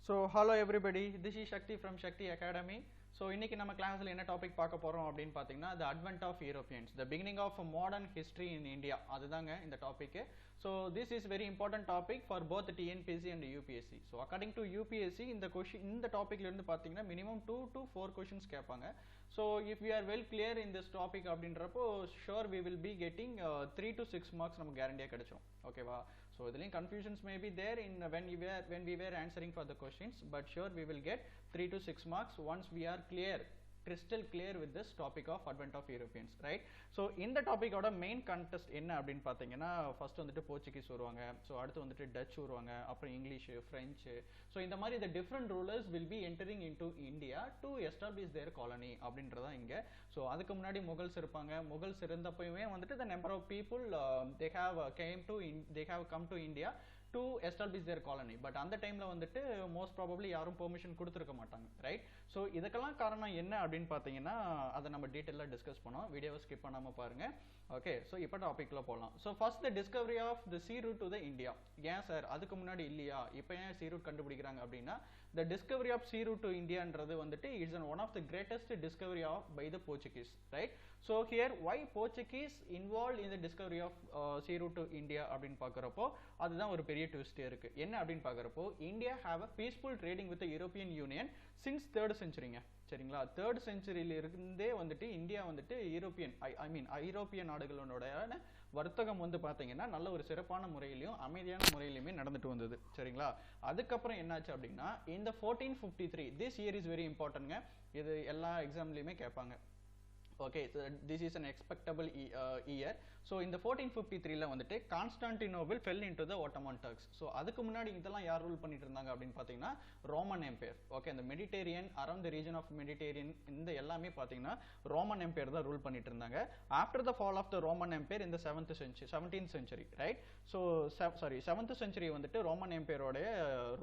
So hello everybody, this is Shakti from Shakti Academy. So இன்னைக்கு நம்ம கிளாஸ்ல என்ன டாபிக் பார்க்க போறோம் அப்படின்னு பாத்தீங்கன்னா the advent of Europeans, the beginning of modern history in India. அதுதாங்க இந்த topic. So this is very important topic for both TNPSC and UPSC. So according to UPSC இந்த டாபிக்ல இருந்து பாத்தீங்கன்னா minimum 2 to 4 questions கேட்பாங்க. So if we are well clear in this topic அப்படின்றப்போ sure we will be getting 3 to 6 marks நமக்கு கேரண்டியா கிடைச்சிரும். ஓகேவா? So இதுலயும் confusions may be there in when we were answering for the questions, but sure we will get 3 to 6 marks once we are crystal clear with this topic of advent of Europeans, right? So இந்த topic ஓட main contest என்ன அப்படின்னு பாத்தீங்கன்னா first வந்துட்டு Portuguese வருவாங்க, so அடுத்து வந்துட்டு touch வருவாங்க, அப்புறம் இங்கிலீஷ், பிரெஞ்சு. ஸோ இந்த மாதிரி the different rulers will be entering into India to establish their colony அப்படின்றதான் இங்க. ஸோ அதுக்கு முன்னாடி முகல்ஸ் இருப்பாங்க. முகல்ஸ் இருந்தப்பயுமே வந்துட்டு the number of people they have come to India to establish their colony, but அந்த டைம்ல வந்துட்டு most probably யாரும் பெர்மிஷன் கொடுத்திருக்க மாட்டாங்க, ரைட்? ஸோ இதுக்கெல்லாம் காரணம் என்ன அப்படின்னு பாத்தீங்கன்னா அதை நம்ம டீடைலா டிஸ்கஸ் பண்ணோம். வீடியோவை ஸ்கிப் பண்ணாம பாருங்க. ஓகே, ஸோ இப்போ டாபிக்ல போகலாம். So first the discovery of the sea route to the India. ஏன் சார் அதுக்கு முன்னாடி இல்லையா, இப்போ ஏன் சீ ரூட் கண்டுபிடிக்கிறாங்க அப்படின்னா the discovery of sea route to Indiaன்றது வந்துட்டு is one of the greatest discovery of by the Portuguese, right? So here why Portuguese involved in the discovery of sea route to India அப்படின்னு பார்க்கறப்போ அதுதான் ஒரு பெரிய ட்விஸ்டே இருக்கு. என்ன அப்படின்னு பார்க்கறப்போ India have a peaceful trading with the European Union since 3rd centuryங்க, சரிங்களா? 3rd centuryல இருந்தே வந்துட்டு இந்தியா வந்துட்டு ஐரோப்பிய நாடுகளோட வர்த்தகம் வந்து பாத்தீங்கன்னா நல்ல ஒரு சிறப்பான முறையிலையும் அமைதியான முறையிலுமே நடந்துட்டு வந்தது, சரிங்களா? அதுக்கப்புறம் என்னாச்சு அப்படின்னா இந்த 1453 this year is very importantங்க. இது எல்லா எக்ஸாம்லயுமே கேட்பாங்க. Okay, so this is an expectable year. So in the 1453ல வந்துட்டு Constantinople fell into the Ottoman Turks. So அதுக்கு முன்னாடி இதெல்லாம் யார் ரூல் பண்ணிட்டு இருந்தாங்க அப்படின்னு பாத்தீங்கன்னா ரோமன் எம்பையர். ஓகே, இந்த Mediterranean around the region of Mediterranean இந்த எல்லாமே பாத்தீங்கன்னா ரோமன் எம்பையர் தான் ரூல் பண்ணிட்டு இருந்தாங்க. After the fall of the Roman empire இந்த 17th century, right? So 7th century வந்துட்டு ரோமன் எம்பையரோட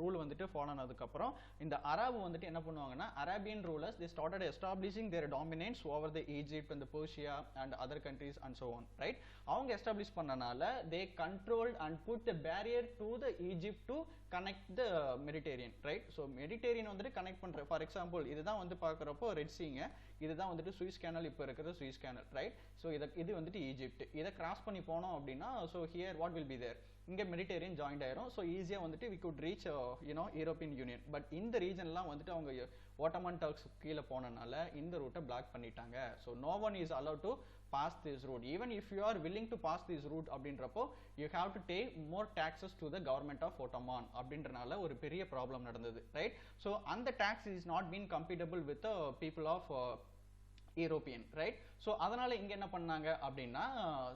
ரூல் வந்துட்டு ஃபாலோ ஆனதுக்கு அப்புறம் இந்த அரபு வந்துட்டு என்ன பண்ணுவாங்கன்னா Arabian rulers they started establishing their dominance over the Egypt and the Persia and other countries and so on, right? அவங்க எஸ்டாப்ளிஷ் பண்ணனால they controlled and put the barrier to the Egypt to connect the Mediterranean, right? So Mediterranean வந்துட்டு connect பண்ற, for example இதுதான் வந்து பார்க்கறப்போ red சீங்க, இதுதான் வந்துட்டு Swiss canal, இப்போ இருக்கிற சுவிஸ் கேனல், ரைட்? ஸோ இது வந்துட்டு ஈஜிப்ட். இதை கிராஸ் பண்ணி போனோம் அப்படின்னா so here what will be there, இங்க மெடிடேரியன் ஜாயிண்ட் ஆயிரும். ஸோ ஈஸியா வந்துட்டு we could reach European union. But இந்த ரீஜன்லாம் வந்துட்டு அவங்க ஓட்டமன் டர்க்ஸ் கீழே போனனால இந்த ரூட்டை பிளாக் பண்ணிட்டாங்க. So no one is allowed to pass this route. Even if you are willing to pass this route அப்படின்றப்போ you have to pay more taxes to the government of Ottoman அப்படின்றனால ஒரு பெரிய problem நடந்தது, right? So அந்த tax is not been compatible with the people of European, right? So அதனால இங்க என்ன பண்ணாங்க அப்படின்னா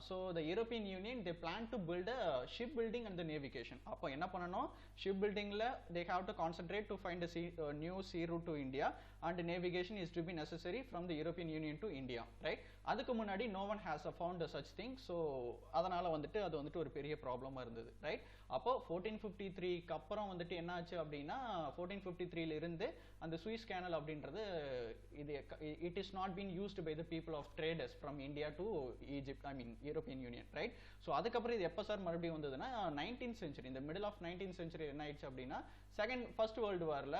so the European Union they plan to build a shipbuilding and the navigation. அப்போ என்ன பண்ணணும், shipbuildingல they have to concentrate to find a new sea route to India and navigation is to be necessary from the European Union to India, right? அதுக்கு முன்னாடி no one has found such thing. So அதனால வந்துட்டு அது வந்துட்டு ஒரு பெரிய ப்ராப்ளமா இருந்தது, ரைட்? அப்போ 1453க்கு அப்புறம் வந்துட்டு என்ன ஆச்சு அப்படின்னா 1453ல இருந்து அந்த சுவிஸ் கேனல் அப்படின்றது it is not been used by the people of traders from India to Egypt, European Union, right? So அதுக்கப்புறம் இது எப்ப சார் மறுபடியும் வந்ததுன்னா 19th century, இந்த மிடில் ஆஃப் 19th century என்ன ஆயிடுச்சு அப்படின்னா ஃபர்ஸ்ட் வேர்ல்டு வார்ல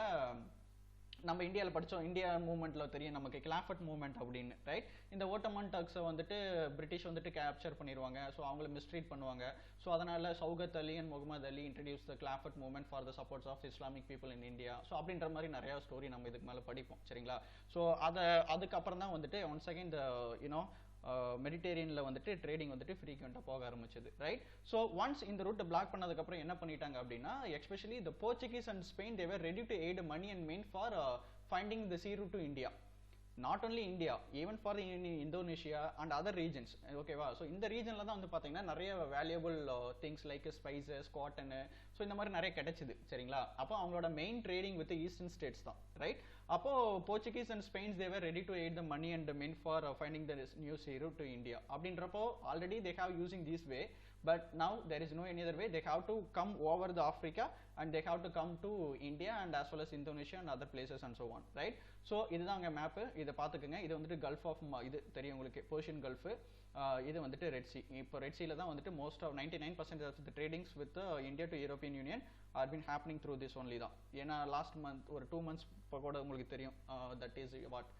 நம்ம இந்தியாவில் படித்தோம், இந்தியா மூவ்மெண்ட்ல தெரியும் நமக்கு கிளாஃபட் மூவ்மெண்ட் அப்படின்னு, ரைட்? இந்த ஓட்டமன் டர்க்ஸை வந்துட்டு பிரிட்டிஷ் வந்துட்டு கேப்சர் பண்ணிடுவாங்க. ஸோ அவங்கள மிஸ்ட்ரீட் பண்ணுவாங்க. ஸோ அதனால Shaukat Ali and Mohammad Ali introduce the Khilafat movement for the supports of Islamic people in India. So அப்படின்ற மாதிரி நிறைய ஸ்டோரி நம்ம இதுக்கு மேலே படிப்போம், சரிங்களா? ஸோ அதுக்கப்புறம் தான் வந்துட்டு ஒன்ஸ் அகைன் இந்த மெடிடேரியன்ல வந்துட்டு ட்ரேடிங் வந்துட்டு ஃப்ரீக்வெண்டா போக ஆரம்பிச்சது, ரைட்? ஸோ ஒன்ஸ் இந்த ரூட்டை பிளாக் பண்ணதுக்கு அப்புறம் என்ன பண்ணிட்டாங்க அப்படின்னா especially the Portuguese and Spain they were ready to aid money and mean for finding the sea route to India. Not only India, even for the Indonesia and other regions, ஓகேவா? So இந்த ரீஜன்ல தான் வந்து பாத்தீங்கன்னா நிறைய valuable things like spices, cotton, so இந்த மாதிரி நிறைய கிடைச்சது, சரிங்களா? அப்போ அவங்களோட main trading with eastern states தான், ரைட்? அப்போ Portuguese and Spains they were ready to aid the money and mean for finding the new sea route to India அப்படின்றப்போ already they have using this way. but now there is no any other way. They have to come over the Africa and they have to come to India and as well as Indonesia and other places and so on, right? So இதுதான் அங்க map. இதை பார்த்துக்குங்க. இது வந்துட்டு gulf of இது தெரியும் உங்களுக்கு, Persian gulf. இது வந்துட்டு ரெட் சி. இப்போ ரெட் சீல தான் வந்துட்டு most of 99% of the tradings with India to European union are been happening through this only தான். ஏன்னா லாஸ்ட் மந்த் ஒரு 2 months கூட உங்களுக்கு தெரியும், தட் இஸ் வாட்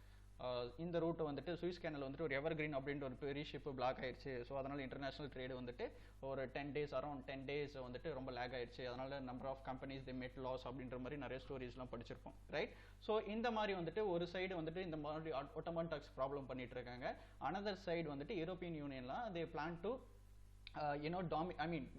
இந்த ரூட் வந்துட்டு சுவிஸ் கேனல் வந்துட்டு ஒரு எவர் கிரீன் அப்படின்ற ஒரு பெரிய ஷிப் பிளாக் ஆயிடுச்சு. ஸோ அதனால இன்டர்நேஷனல் ட்ரேடு வந்துட்டு ஒரு 10 days அரௌண்ட் 10 days வந்துட்டு ரொம்ப லேக் ஆயிடுச்சு. அதனால நம்பர் ஆஃப் கம்பெனிஸ் தி மெட் லாஸ் அப்படின்ற மாதிரி நிறைய ஸ்டோரிஸ்லாம் படிச்சிருப்போம், ரைட்? ஸோ இந்த மாதிரி வந்துட்டு ஒரு சைடு வந்துட்டு இந்த மாதிரி ஒட்டோமன் டாக்ஸ் ப்ராப்ளம் பண்ணிட்டு இருக்காங்க. அனதர் சைடு வந்துட்டு யூரோப்பியன் யூனியன்லாம் they plan to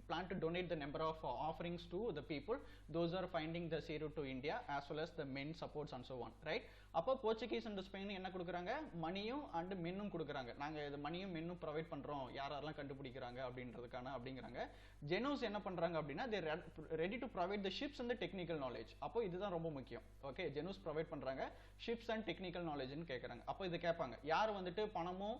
plan to donate the number of offerings to the people those are finding the sea route to India as well as the men supports and so on, right? அப்போ Portuguese and Spain என்ன கொடுக்குறாங்க, மணியும் and மென்னும் கொடுக்குறாங்க. நாங்கள் இது மணியும் மென்னும் provide பண்ணுறோம் யாரெல்லாம் கண்டுபிடிக்கிறாங்க அப்படிங்கிறாங்க. ஜெனோஸ் என்ன பண்ணுறாங்க அப்படின்னா they ready to provide the ships and the technical knowledge. அப்போ இதுதான் ரொம்ப முக்கியம். ஓகே, ஜெனோஸ் ப்ரொவைட் பண்ணுறாங்க, ஷிப்ஸ் அண்ட் டெக்னிக்கல் நாலேஜ்னு கேட்குறாங்க. அப்போ இது கேட்பாங்க, யார் வந்துட்டு பணமும்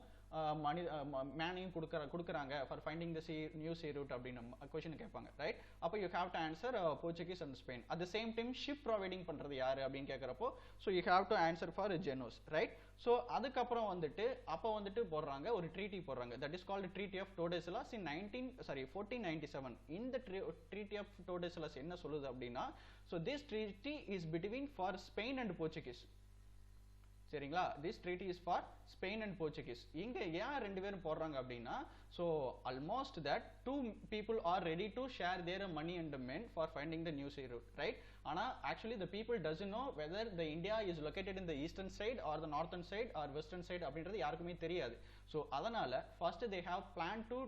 மேனையும் கொடுக்குறாங்க for finding the new sea route அப்படின்னு கொஸ்டின் கேட்பாங்க, ரைட்? அப்போ you have to answer Portuguese and Spain. At the same time ship providing பண்ணுறது யாரு அப்படின்னு கேட்குறப்போ so you have to answer for Genoese, right? So அதுக்கப்புறம் வந்துட்டு அப்போ வந்துட்டு போடுறாங்க ஒரு ட்ரீட்டி போடுறாங்க, that is called treaty of Tordesillas in 1497. இந்த ட்ரீட்டி ஆஃப் டோர்டெஸ்லாஸ் என்ன சொல்லுது அப்படின்னா, so this treaty is between for Spain and Portuguese. சரிங்களா? This treaty is for Spain and Portuguese. இங்க ஏன் ரெண்டு பேரும் போடுறாங்க அப்படின்னா, so almost that 2 people are ready to share their money and men for finding the new sea route, right? ஆனா actually the people doesn't know whether the India is located in the eastern side or the northern side or western side அப்படின்றது யாருக்குமே தெரியாது. So அதனால first they have planned to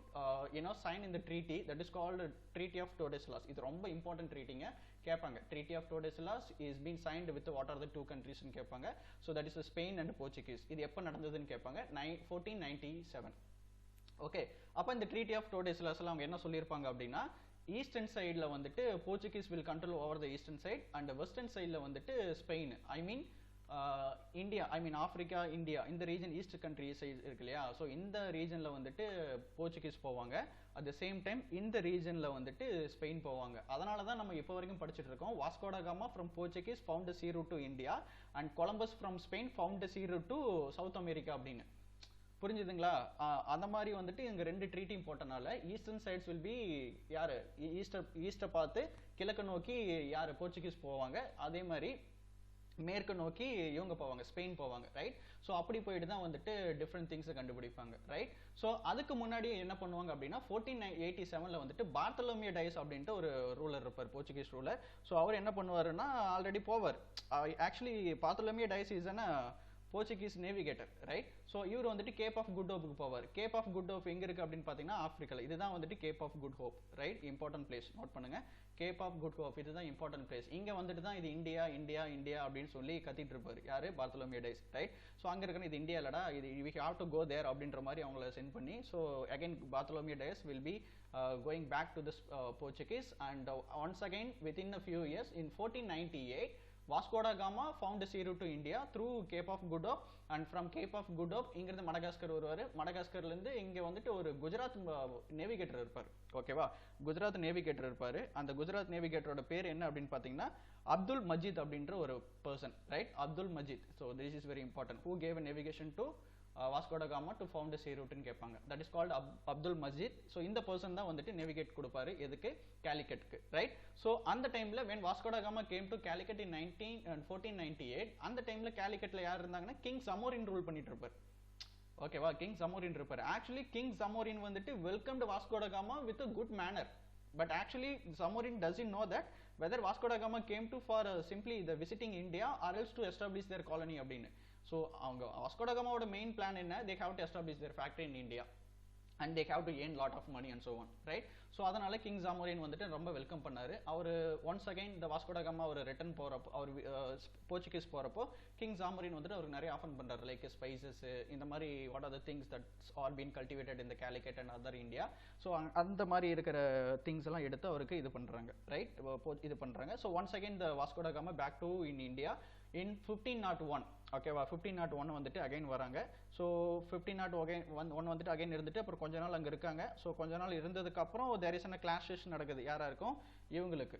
sign in the treaty that is called Treaty of Tordesillas. இது ரொம்ப important ட்ரீட்டிங்க. கேட்பாங்க, Treaty of Tordesillas is been signed with what are the 2 countries ன்னு கேட்பாங்க. So that is Spain and Portuguese. இது எப்போ நடந்ததுன்னு கேட்பாங்க, 1497. Okay, அப்போ இந்த ட்ரீட்டி ஆஃப் டோர்டெஸ்லாஸ்ல அவங்க என்ன சொல்லியிருப்பாங்க அப்படின்னா, ஈஸ்டர்ன் சைடில் வந்துட்டு Portuguese will control over the eastern side and western சைடில் வந்துட்டு ஸ்பெயின், இந்தியா, ஆப்பிரிக்கா, இந்தியா, இந்த ரீஜன் ஈஸ்ட் கண்ட்ரி சைடு இருக்கு இல்லையா? ஸோ இந்த ரீஜனில் வந்துட்டு போர்ச்சுகீஸ் போவாங்க. அட் த சேம் டைம் இந்த ரீஜனில் வந்துட்டு ஸ்பெயின் போவாங்க. அதனால தான் நம்ம இப்போ வரைக்கும் படிச்சுட்டு இருக்கோம், Vasco da Gama from Portuguese found the sea route to India and Columbus from Spain found the sea route to South America அப்படின்னு. புரிஞ்சுதுங்களா? அந்த மாதிரி வந்துட்டு இங்க 2 ட்ரீட்டியும் போட்டனால ஈஸ்டர்ன் சைட்ஸ் வில் பி யாரு, ஈஸ்டை பார்த்து கிழக்கு நோக்கி யாரு, போர்ச்சுகீஸ் போவாங்க. அதே மாதிரி மேற்கு நோக்கி இவங்க போவாங்க, ஸ்பெயின் போவாங்க, ரைட்? ஸோ அப்படி போயிட்டு தான் வந்துட்டு டிஃப்ரெண்ட் திங்ஸை கண்டுபிடிப்பாங்க, ரைட்? ஸோ அதுக்கு முன்னாடி என்ன பண்ணுவாங்க அப்படின்னா 1487 வந்துட்டு பார்த்தலோமியோ டைஸ் அப்படின்ட்டு ஒரு ரூலர் இருப்பார், போர்ச்சுகீஸ் ரூலர். ஸோ அவர் என்ன பண்ணுவாருன்னா ஆல்ரெடி போவார். Actually Bartholomew Dias is Portuguese navigator, right? So இவர் வந்துட்டு கேப் ஆஃப் குட் ஹோப்புக்கு போவார். கேப் ஆஃப் குட் ஹோப் எங்க இருக்கு அப்படின்னு பார்த்தீங்கன்னா ஆப்பிரிக்கால. இதுதான் வந்துட்டு cape of good hope, right? Important place, note பண்ணுங்க. கேப் ஆஃப் குட் ஹோப் இதுதான் இம்பார்ட்டன்ட் பிளேஸ். இங்க வந்துட்டு தான் இது இந்தியா இந்தியா இந்தியா அப்படின்னு சொல்லி கத்திட்டு இருப்பாரு யாரு, பார்த்தலோமியோ டைஸ், ரைட்? ஸோ அங்க இருக்கணும் இது இந்தியா இல்லடா, இது we have to go there அப்படின்ற மாதிரி அவங்கள சென்ட் பண்ணி, so again Bartholomew Dias will be going back to this Portuguese and once again within a few years in 1498 Vasco da Gama found the sea route to India through Cape of Good Hope and from Cape of Good Hope இங்கிருந்து Madagascar வருவாரு. மடகாஸ்கர்ல இருந்து இங்க வந்துட்டு ஒரு Gujarat navigator இருப்பாரு, ஓகேவா? Gujarat navigator இருப்பாரு. அந்த குஜராத் நேவிகேட்டரோட பேர் என்ன அப்படின்னு பாத்தீங்கன்னா அப்துல் மஜீத் அப்படின்ற ஒரு person, right? Abdul Majeed. So this is very important. Who gave a navigation to Vasco da Gama to found a sea route ன்னு கேட்பாங்க. That is called Abdul Majeed. So இந்த பர்சன் தான் வந்துட்டு நேவிகேட் கொடுப்பாரு எதுக்கு, கேலிக்கட்டுக்கு, ரைட்? ஸோ அந்த டைம்ல when Vasco da Gama came to Calicut in 1498 அந்த டைம்ல கேலிக்கட்ல யார் இருந்தாங்கன்னா கிங் சமோரின் ரூல் பண்ணிட்டு இருப்பாரு, ஓகேவா? கிங் சமோரின் இருப்பாரு. ஆக்சுவலி கிங் சமோரின் வந்துட்டு welcomed Vasco da Gama with a good manner, but actually Samorin doesn't know that whether Vasco da Gama came to for simply the visiting India or else to establish their colony அப்படின்னு. So அவங்க வாஸ்கோ ட காமாவோட main plan என்ன, they have to establish their factory in India and they have to earn lot of money and so on, right? So அதனால king சாமோரின் வந்துட்டு ரொம்ப welcome பண்ணாரு. அவர் once again இந்த Vasco da gamma அவர் return போறப்போ, அவர் Portuguese போறப்போ king சாமோரின் வந்துட்டு அவருக்கு நிறைய ஆஃபர் பண்றாரு, லைக் ஸ்பைசஸ் இந்த மாதிரி what are the things that R been cultivated in the Calicut and other India. So அந்த மாதிரி இருக்கிற திங்ஸ் எல்லாம் எடுத்து அவருக்கு இது பண்றாங்க, ரைட்? இது பண்றாங்க. So once again the Vasco da Gama back to in India in 1501 ஓகேவா 1501 வந்துட்டு அகைன் வராங்க. ஸோ 1501 வந்துட்டு அகைன் இருந்துட்டு அப்புறம் கொஞ்ச நாள் அங்கே இருக்காங்க. ஸோ கொஞ்ச நாள் இருந்ததுக்கு அப்புறம் தேர் இஸ் அ கிளாஷஸ் நடக்குது. யாரா இருக்கும்? இவங்களுக்கு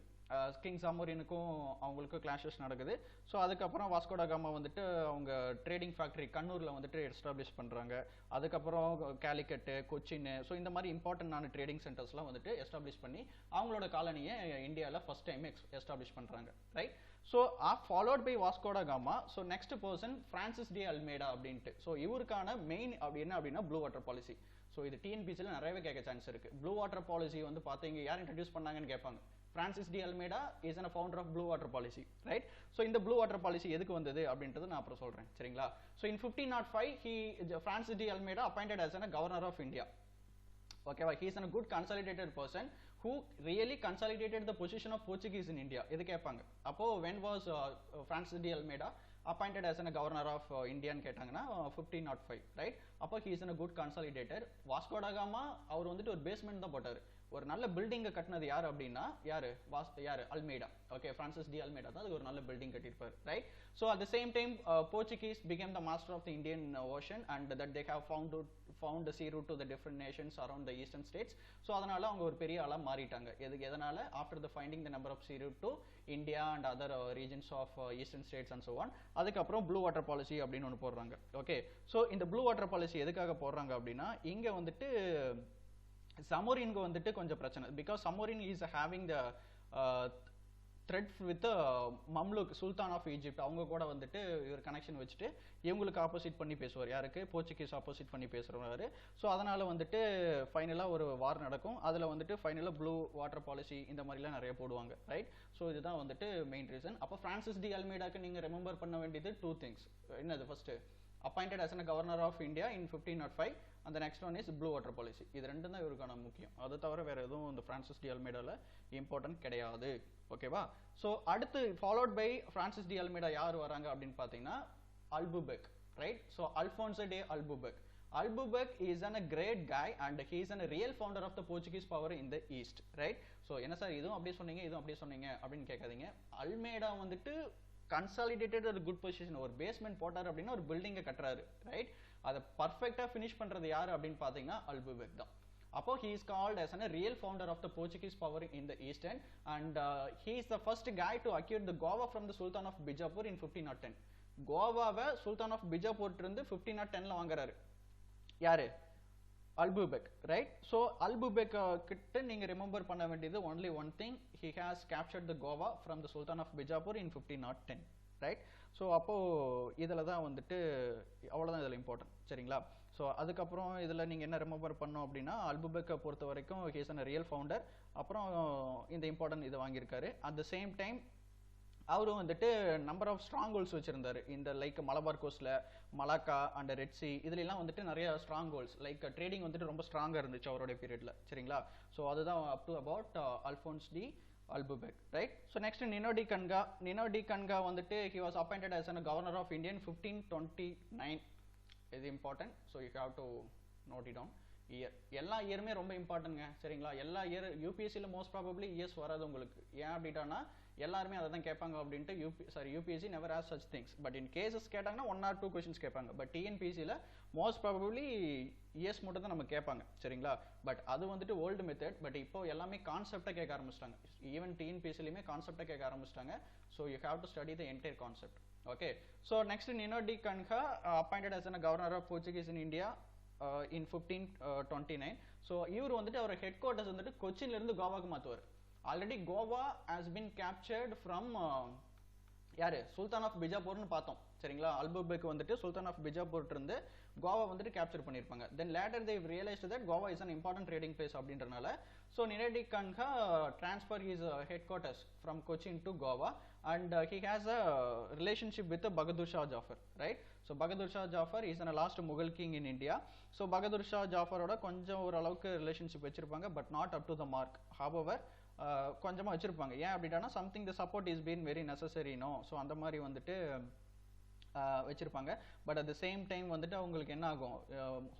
கிங் சாமோரியனுக்கும் அவங்களுக்கும் கிளாஷஸ் நடக்குது. ஸோ அதுக்கப்புறம் வாஸ்கோட காமா வந்துட்டு அவங்க ட்ரேடிங் ஃபேக்டரி கண்ணூரில் வந்துட்டு எஸ்டாப்ளிஷ் பண்ணுறாங்க. அதுக்கப்புறம் கேலிக்கட்டு, கொச்சின், ஸோ இந்த மாதிரி இம்பார்ட்டன்டான ட்ரேடிங் சென்டர்ஸ்லாம் வந்துட்டு எஸ்டாப்ளிஷ் பண்ணி அவங்களோட காலனியை இந்தியாவில் ஃபர்ஸ்ட் டைம் எஸ்டாப்ளிஷ் பண்ணுறாங்க. Right. So followed by Vasco da Gama. So next person Francis de Almeida அப்படின்ட்டு. ஸோ இவருக்கான மெயின் என்ன அப்படின்னா ப்ளூ வாட்டர் பாலிசி. ஸோ இது டிஎன்பிசியில் நிறையவே கேட்க சான்ஸ் இருக்கு. ப்ளூ வாட்டர் பாலிசி வந்து பார்த்தீங்க யார் இன்ட்ரடியூஸ் பண்ணாங்கன்னு கேட்பாங்க. Francis D. Almeida is a founder of Blue Water Policy, right? So in the Blue Water Policy எதுக்கு வந்தது அப்படின்றது நான் அப்புறம் சொல்றேன். சரிங்களா? So in 1505 Francis D. Almeida appointed as a governor of India. Okay, he is a good consolidated person who really consolidated the position of Portuguese in India. எது கேட்பாங்க. அப்போ when was Francis D. Almeida appointed as a governor of India ன்னு கேட்டாங்கன்னா 1505, right? அப்போ he is a good consolidator. Vasco da Gama அவர் வந்துட்டு ஒரு basement தான் போட்டாரு. ஒரு நல்ல பில்டிங்கை கட்டினது யார் அப்படின்னா யாரு Almeida. Okay, Francis de Almeida தான் ஒரு நல்ல பில்டிங் கட்டியிருப்பார். Right. So at the same time Portuguese became the master of the Indian Ocean and that they have found sea route to the different nations around the eastern states. So அதனால அவங்க ஒரு பெரிய ஆளாக மாறிட்டாங்க. எதனால? After the finding the number of sea route to India and other regions of eastern states and so on. அதுக்கப்புறம் blue water policy அப்படின்னு ஒன்று போடுறாங்க. ஓகே, ஸோ இந்த ப்ளூ வாட்டர் பாலிசி எதுக்காக போடுறாங்க அப்படின்னா இங்கே வந்துட்டு சமோரினுக்கு வந்துட்டு கொஞ்சம் பிரச்சனை. Because Zamorin is having the threat with Mamluk sultan of Egypt. அவங்க கூட வந்துட்டு இவர் கனெக்ஷன் வச்சுட்டு இவங்களுக்கு ஆப்போசிட் பண்ணி பேசுவார். யாருக்கு? போர்ச்சுகீஸ் ஆப்போசிட் பண்ணி பேசுகிறவர். ஸோ அதனால வந்துட்டு ஃபைனலாக ஒரு வார் நடக்கும். அதில் வந்துட்டு ஃபைனலாக ப்ளூ வாட்டர் பாலிசி இந்த மாதிரிலாம் நிறைய போடுவாங்க. ரைட். ஸோ இதுதான் வந்துட்டு மெயின் ரீசன். அப்போ பிரான்சிஸ் டி அல்மேடாக்கு நீங்கள் ரிமெம்பர் பண்ண வேண்டியது 2 things. என்னது? First appointed as a governor of India in 1505 and the next one is blue water policy. இது ரெண்டும் தான் இவருக்கான முக்கியம். அது தவிர வேற எதுவும் இந்த பிரான்சிஸ் டி அல்மேடால இம்பார்ட்டன்ட் கிடையாது. ஓகேவா? ஸோ அடுத்து followed by Francis de Almeida யார் வராங்க அப்படின்னு பார்த்தீங்கன்னா Albuquerque. Right. So Alfonso de Albuquerque. Albuquerque is a great guy and he is a real founder of the Portuguese power in the east. Right. So என்ன sir இதுவும் அப்படியே சொன்னீங்க இதுவும் அப்படியே சொன்னீங்க அப்படின்னு கேட்காதீங்க. அல்மேடா வந்துட்டு கன்சாலிடேட்டட் ஒரு குட் பொசிஷன், ஒரு பேஸ்மெண்ட் போட்டார் அப்படின்னா ஒரு பில்டிங்கை கட்டுறாரு. ரைட். அதை பர்ஃபெக்டாக ஃபினிஷ் பண்ணுறது யார் அப்படின்னு பார்த்தீங்கன்னா அல்புபெக் தான். அப்போ he is called as a real founder of the Portuguese power in the eastern and he is the first guy to acquire the Goa from the Sultan of Bijapur in 1510. கோவாவை sultan of Bijapur இருந்து 1510ல வாங்குறாரு. யாரு? அல்புபெக். Right. So அல்புபெக் கிட்ட நீங்கள் remember பண்ண வேண்டியது only one thing, he has captured the Goa from the sultan of Bijapur in 1510. Right. So அப்போது இதில் தான் வந்துட்டு அவ்வளோதான் இதில் இம்பார்ட்டன்ட். சரிங்களா? ஸோ அதுக்கப்புறம் இதில் நீங்கள் என்ன ரிமெம்பர் பண்ணோம் அப்படின்னா அல்புபெக்கை பொறுத்த வரைக்கும் he is a real founder. அப்புறம் இந்த இம்பார்ட்டன்ட் இதை வாங்கியிருக்காரு. அட் த சேம் டைம் அவரும் வந்துட்டு நம்பர் ஆஃப் ஸ்ட்ராங் ஹோல்ஸ் வச்சிருந்தாரு. இந்த லைக் மலபார் கோஸ்ட்ல மலாக்கா அண்ட் ரெட் சி இதுலாம் வந்துட்டு நிறைய ஸ்ட்ராங் ஹோல்ஸ் லைக் ட்ரேடிங் வந்துட்டு ரொம்ப ஸ்ட்ராங்கா இருந்துச்சு அவருடைய பீரியட்ல. சரிங்களா? ஸோ அதுதான் up to about Alfonso de Albuquerque. Right. So next Nino da Cunha வந்துட்டு he was appointed as a governor of India 1529. இது important. So you have to note it down. Year எல்லா இயருமே ரொம்ப இம்பார்ட்டன்ட்ங்க. சரிங்களா? எல்லா இயர் யூபிஎஸ்சியில் மோஸ்ட் ப்ராபப்ளி இயர்ஸ் வராது உங்களுக்கு. ஏன் அப்படின்னா எல்லாருமே அதை தான் கேட்பாங்க அப்படின்ட்டு UPSC never has such things. But in cases கேட்டாங்கன்னா 1 or 2 கொஸ்டின்ஸ் கேட்பாங்க. பட் டிஎன்பிஎஸ்சியில் மோஸ்ட் ப்ராபப்ளி இயர்ஸ் மட்டும் தான் நம்ம கேட்பாங்க. சரிங்களா? பட் அது வந்துட்டு ஓல்டு மெத்தட். பட் இப்போ எல்லாமே கான்செப்டாக கேட்க ஆரம்பிச்சிட்டாங்க. ஈவன் டிஎன்பிஎஸ்சிலையுமே கான்செப்டாக கேட்க ஆரம்பிச்சிட்டாங்க. So you have to study the entire concept. Okay. So next Nino da Cunha appointed as a governor of Portuguese in India in 1529. ஸோ இவர் வந்துட்டு அவர் ஹெட் குவார்ட்டர்ஸ் வந்துட்டு கொச்சின்ல இருந்து கோவாக்கு மாற்றுவார். Already Goa has been captured from யாரு? சுல்தான் ஆஃப் பிஜாப்பூர்னு பார்த்தோம். சரிங்களா? அல்புபெக் வந்துட்டு சுல்தான் ஆஃப் பிஜாப்பூர் இருந்து கோவா வந்துட்டு கேப்சர் பண்ணியிருப்பாங்க. Then later they realised that Goa is an important trading place அப்படின்றனால so Nino da Cunha transfer his headquarters from Cochin to Goa and he has a relationship with Bahadur Shah Jafar. Right. So Bahadur Shah Jafar is the last Mughal king in India. So Bahadur Shah Jafar oda konjam or alavukku relationship vechirupanga but not up to the mark. However konjama vechirupanga. ஏன் அப்படினா something the support is been very necessary no. So அந்த மாதிரி வந்துட்டு வச்சிருப்பாங்க. But at the same time வந்துட்டு அவங்களுக்கு என்ன ஆகும்,